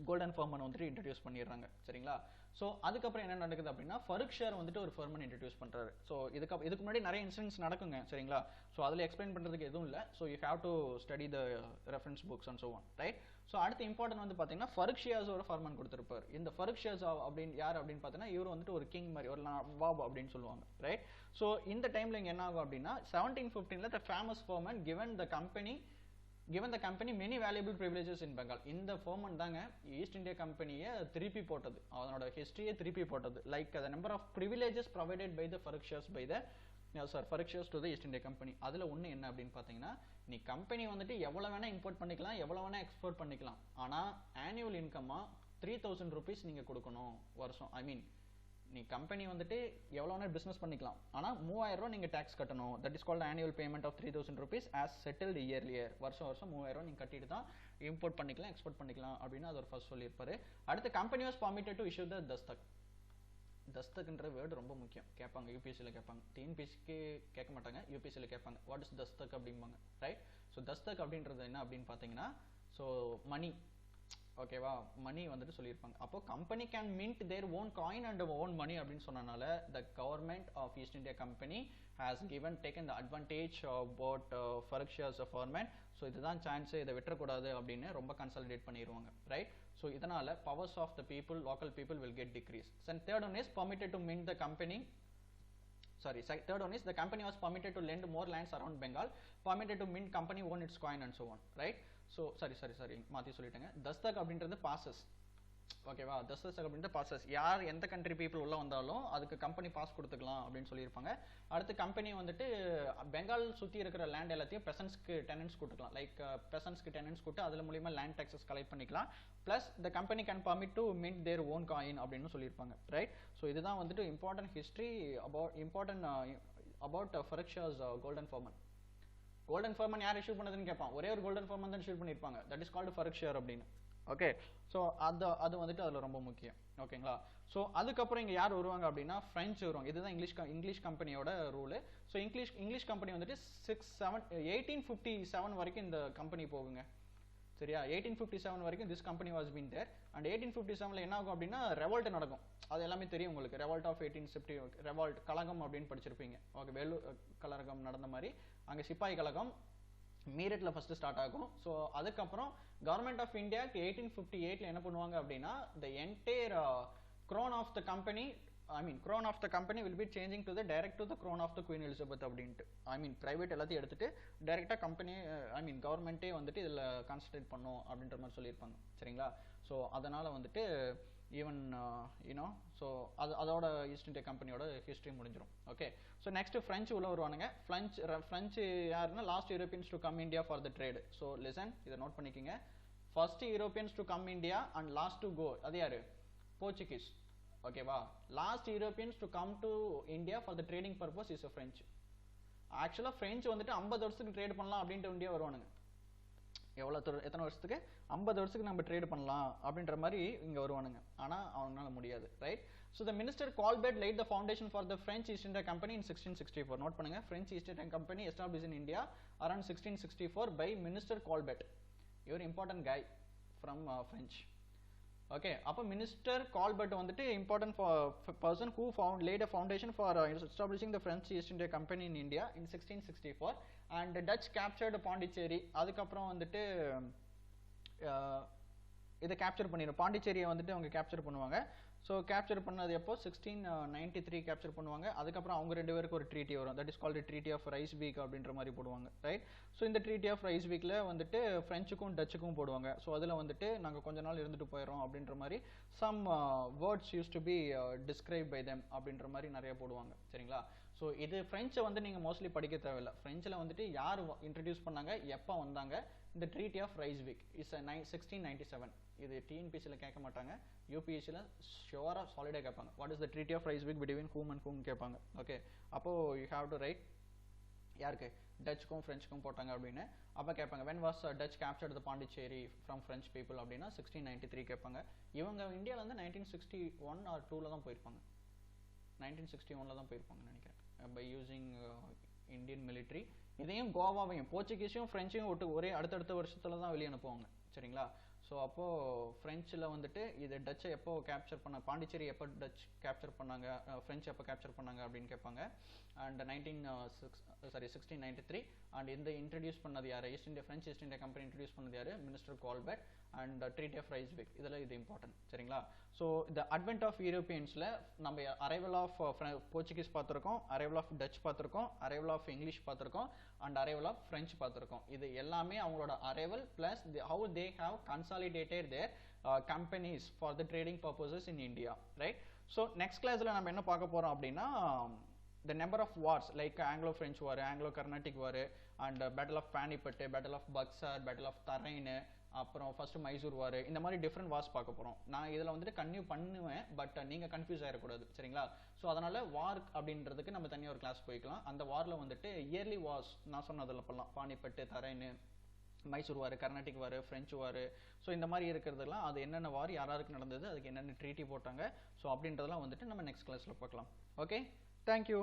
கோல்டன் ஃபர்மன் வந்துட்டு இன்ட்ரடியூஸ் பண்ணிடுறாங்க. சரிங்களா, ஸோ அதுக்கப்புறம் என்ன நடக்குது அப்படின்னா ஃபருக் ஷேர் வந்துட்டு ஒரு ஃபர்மன் இன்ட்ரடியூஸ் பண்ணுறாரு. ஸோ இதுக்கு முன்னாடி நிறைய இன்சிடென்ட்ஸ் நடக்குங்க. சரிங்களா, ஸோ அதில் எக்ஸ்பிளைன் பண்ணுறதுக்கு எதுவும் இல்லை. So you have to study the reference books and so one. Right, so அடுத்து இம்பார்ட்டன்ட் வந்து பார்த்தீங்கன்னா ஃபருக் ஷியாஸ் ஒரு ஃபர்மன் கொடுத்துருப்பார். இந்த ஃபருக் ஷியாஸ் அப்படின்னு யார் அப்படின்னு பார்த்தீங்கன்னா இவர் வந்துட்டு ஒரு கிங் மாதிரி, ஒரு நவாப் அப்படின்னு சொல்லுவாங்க. ரைட், ஸோ இந்த டைமில் இங்கே என்ன ஆகும் அப்படின்னா 1715ல் the famous farman given the company many valuable privileges in Bengal. இந்த ஃபர்மன் தாங்க ஈஸ்ட் இந்தியா கம்பெனியை திருப்பி போட்டது, அதனோட ஹிஸ்டரியை திருப்பி போட்டது. Like the number of privileges provided by the Farrukhshahs Farrukhshahs to the East India Company. அதில் ஒன்று என்ன அப்படின்னு பார்த்தீங்கன்னா நீ கம்பெனி வந்துட்டு எவ்வளோ வேணால் இம்போர்ட் பண்ணிக்கலாம், எவ்வளோ வேணால் எக்ஸ்போர்ட் பண்ணிக்கலாம். ஆனால் ஆனுவல் இன்கம்மாக 3000 rupees நீங்கள் கொடுக்கணும் வருஷம். ஐ மீன் நீ கம்பெனி வந்துட்டு எவ்வளோ வேணால் பிஸ்னஸ் பண்ணிக்கலாம், ஆனால் 3000 ரூபா நீங்கள் டேக்ஸ் கட்டணும். That is called annual payment of 3000 rupees as settled earlier. வருஷம் 3000 ரூபா நீங்கள் கட்டிட்டு தான் இம்போர்ட் பண்ணிக்கலாம், எக்ஸ்போர்ட் பண்ணிக்கலாம் அப்படின்னு அது ஒரு ஃபர்ஸ்ட் சொல்லியிருப்பாரு. அடுத்து company was permitted to issue the dastak. தஸ்தக்ன்ற வேர்டு ரொம்ப முக்கியம், கேட்பாங்க யூபிஎஸ்சியில் கேட்பாங்க. டிஎன்பிஎஸ்சிக்கு கேட்க மாட்டாங்க, யூபிஎஸ்சியில் கேட்பாங்க. வாட் இஸ் தஸ்தக் அப்படிம்பாங்க. ரைட், ஸோ தஸ்தக் அப்படின்றது என்ன அப்படின்னு பார்த்தீங்கன்னா ஸோ மணி. ஓகேவா, மணி வந்துட்டு சொல்லியிருப்பாங்க. அப்போ company can mint their own coin and own money அப்படின்னு சொன்னனால the government of East India Company has taken the advantage about Farrukhsiyar's farman. So இதுதான் சான்ஸ், இதை விட்டுறக்கூடாது அப்படின்னு ரொம்ப கன்சாலிடேட் பண்ணிடுவாங்க. ரைட், ஸோ இதனால powers of the people, local people will get decrease. And third one is permitted to mint the company. Third one is the company was permitted to lend more lands around Bengal, permitted to mint company own its coin and so on. Right, so sorry மாத்தி சொல்லிட்டேங்க. தஸ்தக் அப்படின்றது bosses. ஓகேவா, தஸ்தக் அப்படின்ற bosses, யார் எந்த country people உள்ள வந்தாலும் அதுக்கு company pass கொடுத்துக்கலாம் அப்படின்னு சொல்லியிருப்பாங்க. அடுத்து கம்பெனி வந்துட்டு பெங்கால் சுற்றி இருக்கிற லேண்ட் எல்லாத்தையும் பெசன்ஸ்க்கு டெனன்ஸ் கொடுத்துக்கலாம். லைக் பெசன்ஸ்க்கு டெனன்ஸ் கொடுத்து அதில் மூலியமா லேண்ட் டேக்ஸஸ் கலெக்ட் பண்ணிக்கலாம். Plus the company can permit to mint their own coin அப்படின்னு சொல்லியிருப்பாங்க. ரைட், ஸோ இதுதான் வந்துட்டு important history about Farrukhsiyar's golden farman. Golden farman யார் இஷ்யூ பண்ணதுன்னு கேட்பான். ஒரே ஒரு கோல்டன் ஃபர்மன் தான் இஷ்யூ பண்ணியிருப்பாங்க. தட் இஸ் கால்டு ஃபருக்ஷியர் அப்படின்னு. ஓகே, ஸோ அது வந்துட்டு அதில் ரொம்ப முக்கியம். ஓகேங்களா, ஸோ அதுக்கப்புறம் இங்கே யார் வருவாங்க அப்படின்னா ஃப்ரெஞ்சு வருவாங்க. இதுதான் இங்கிலீஷ் கம்பெனியோட ரூலு. ஸோ இங்கிலீஷ் கம்பெனி வந்துட்டு 1857 வரைக்கும் இந்த கம்பெனி போகுங்க. சரியா 1857 வரைக்கும் this company was been there and 1857ல என்ன ஆகும் அப்படின்னா ரெவால்ட் நடக்கும். அது எல்லாமே தெரியும் உங்களுக்கு. ரெவால்ட் ஆஃப் 1850 ரெவால்ட் கலகம் அப்படின்னு படிச்சிருப்பீங்க. ஓகே, வேலூர் கலகம் நடந்த மாதிரி அங்க சிப்பாய் கலகம் மீரட்ல ஃபர்ஸ்ட் ஸ்டார்ட் ஆகும். ஸோ அதுக்கப்புறம் கவர்மெண்ட் ஆஃப் இந்தியாக்கு 1858ல என்ன பண்ணுவாங்க அப்படின்னா the entire crown of the company crown of the company will be changing to the direct to the crown of the Queen Elizabeth அப்படின்ட்டு private எல்லாத்தையும் எடுத்துட்டு டைரக்டா கம்பெனி கவர்மெண்ட்டே வந்துட்டு இதுல கான்சென்ட்ரேட் பண்ணும் அப்படின்ற மாதிரி சொல்லியிருப்பாங்க. சரிங்களா? ஸோ அதனால வந்துட்டு ஈவன் ஸோ அதோட ஈஸ்ட் இந்தியா கம்பெனியோட ஹிஸ்டரி முடிஞ்சிடும். ஓகே, ஸோ நெக்ஸ்ட் ஃப்ரெஞ்சு உள்ள வருவானுங்க. ஃப்ரெஞ்சு யாருன்னா last Europeans to come India for the trade. So listen, இதை நோட் பண்ணிக்கோங்க. First Europeans to come India and last to go, அது யாரு? போர்ச்சுகீஸ். ஓகேவா? Last Europeans to come to India for the trading purpose is French. Actually French வந்துட்டு 50 வருஷத்துக்கு trade பண்ணலாம் அப்படின்ட்டு India வருவானுங்க. எத்தனை வருஷத்துக்கு? 50 வருஷத்துக்கு நம்ம ட்ரேட் பண்ணலாம் அப்படின்ற மாதிரி இங்க வருவானுங்க. ஆனா அவங்களால முடியாது. Right? So the minister Colbert laid the foundation for the French East India Company in 1664. Note பண்ணுங்க, French East India Company establish in India around 1664 by minister Colbert. இவர் important guy from French. Okay, அப்போ minister Colbert வந்துட்டு important person who laid a foundation for establishing the French East India Company in India in 1664 and Dutch captured Pondicherry. அதுக்கப்புறம் வந்துட்டு இதை capture பண்ணிடும். பாண்டிச்சேரியை வந்துட்டு அவங்க capture பண்ணுவாங்க. ஸோ கேப்சர் பண்ணது எப்போ? 1693 கேப்சர் பண்ணுவாங்க. அதுக்கப்புறம் அவங்க ரெண்டு பேருக்கு ஒரு ட்ரீட்டி வரும். That is called treaty of rice week அப்படின்ற மாதிரி போடுவாங்க. ரைட்? ஸோ இந்த ட்ரீட்டி ஆஃப் ரைஸ் வீக்ல வந்துட்டு ஃப்ரெஞ்சுக்கும் டச்சுக்கும் போடுவாங்க. ஸோ அதில் வந்துட்டு நாங்கள் கொஞ்ச நாள் இருந்துட்டு போயிடுறோம் அப்படின்ற மாதிரி some words use to be describe by them அப்படின்ற மாதிரி நிறைய போடுவாங்க. சரிங்களா? ஸோ இது ஃப்ரெஞ்சை வந்து நீங்கள் மோஸ்ட்லி படிக்க தேவையில்லை. ஃப்ரெஞ்சில் வந்துட்டு யார் இன்ட்ரடியூஸ் பண்ணாங்க, எப்போ வந்தாங்க, இந்த treaty of rice week is 1697. இது டிஎன்பிஎஸ்சியில் கேட்க மாட்டாங்க, யூபிஎஸ்சியில் ஷுவராக சாலிடாக கேட்பாங்க. What is the treaty of rice week between whom and whom கேட்பாங்க. ஓகே, அப்போது யூ ஹேவ் டு ரைட் யாருக்கு? டச்சுக்கும் ஃப்ரெஞ்சுக்கும் போட்டாங்க அப்படின்னு. அப்போ கேட்பாங்க when was Dutch captured the Pondicherry from French people அப்படின்னா 1693 கேட்பாங்க. இவங்க இந்தியாவில் வந்து 1961 or 2ல தான் போயிருப்பாங்க. 1961ல தான் போயிருப்பாங்கன்னு நினைக்கிறேன், பை யூசிங் இந்தியன் மிலிட்ரி. இதையும் கோவாவையும் போர்ச்சுகீஸையும் ஃப்ரெஞ்சையும் ஒரே அடுத்தடுத்த வருஷத்துல தான் வெளியே அனுப்புவாங்க. சரிங்களா? ஸோ அப்போது ஃப்ரெஞ்சில் வந்துட்டு இது டச்சை எப்போ கேப்சர் பண்ண, பாண்டிச்சேரி எப்போ டச் கேப்சர் பண்ணாங்க, ஃப்ரெஞ்ச் எப்போ கேப்சர் பண்ணாங்க அப்படின்னு கேட்பாங்க. அண்ட் 1693. அண்ட் இந்த இன்ட்ரடியூஸ் பண்ணது யார்? French East India Company introduce பண்ணது யார்? Minister Colbert. And treaty of rice வீக், இதெல்லாம் இது இம்பார்ட்டன்ட். சரிங்களா? ஸோ இந்த அட்வென்ட் ஆஃப் யூரோப்பியன்ஸில் நம்ம அரைவல் ஆஃப் போர்ச்சுகீஸ் பார்த்துருக்கோம், அரைவல் ஆஃப் டச் பார்த்துருக்கோம், அரைவல் ஆஃப் இங்கிலீஷ் பார்த்துருக்கோம், அண்ட் அரைவல் ஆஃப் ஃப்ரெஞ்ச் பார்த்துருக்கோம். இது எல்லாமே அவங்களோட arrival plus how they have consolidated their companies for the trading purposes in India. Right? So next classல நம்ம என்ன பார்க்க போறோம் அப்படின்னா the number of wars like Anglo-French war, Anglo-Carnatic war, and Battle of Panipat, Battle of Buxar, Battle of Tarain, அப்புறம் first Mysore வார், இந்த மாதிரி different Wars பார்க்க போகிறோம். நான் இதில் வந்துட்டு கன்டினியூ பண்ணுவேன், பட் நீங்கள் கன்ஃபியூஸ் ஆகிடக்கூடாது. சரிங்களா? ஸோ அதனால் வார் அப்படின்றதுக்கு நம்ம தனியாக ஒரு கிளாஸ் போய்க்கலாம். அந்த வாரில் வந்துட்டு இயர்லி வார்ஸ் நான் சொன்னதில் பண்ணலாம். பானிபட்டு, தரைன்னு, மைசூர் வார், கர்நாடிக் வார், ஃப்ரெஞ்சு வார், ஸோ இந்த மாதிரி இருக்கிறதெல்லாம் அது என்னென்ன வார் யாராருக்கு நடந்தது, அதுக்கு என்னென்ன ட்ரீட்டி போட்டாங்க, ஸோ அப்படின்றதெல்லாம் வந்துட்டு நம்ம நெக்ஸ்ட் கிளாஸில் பார்க்கலாம். Okay, thank you.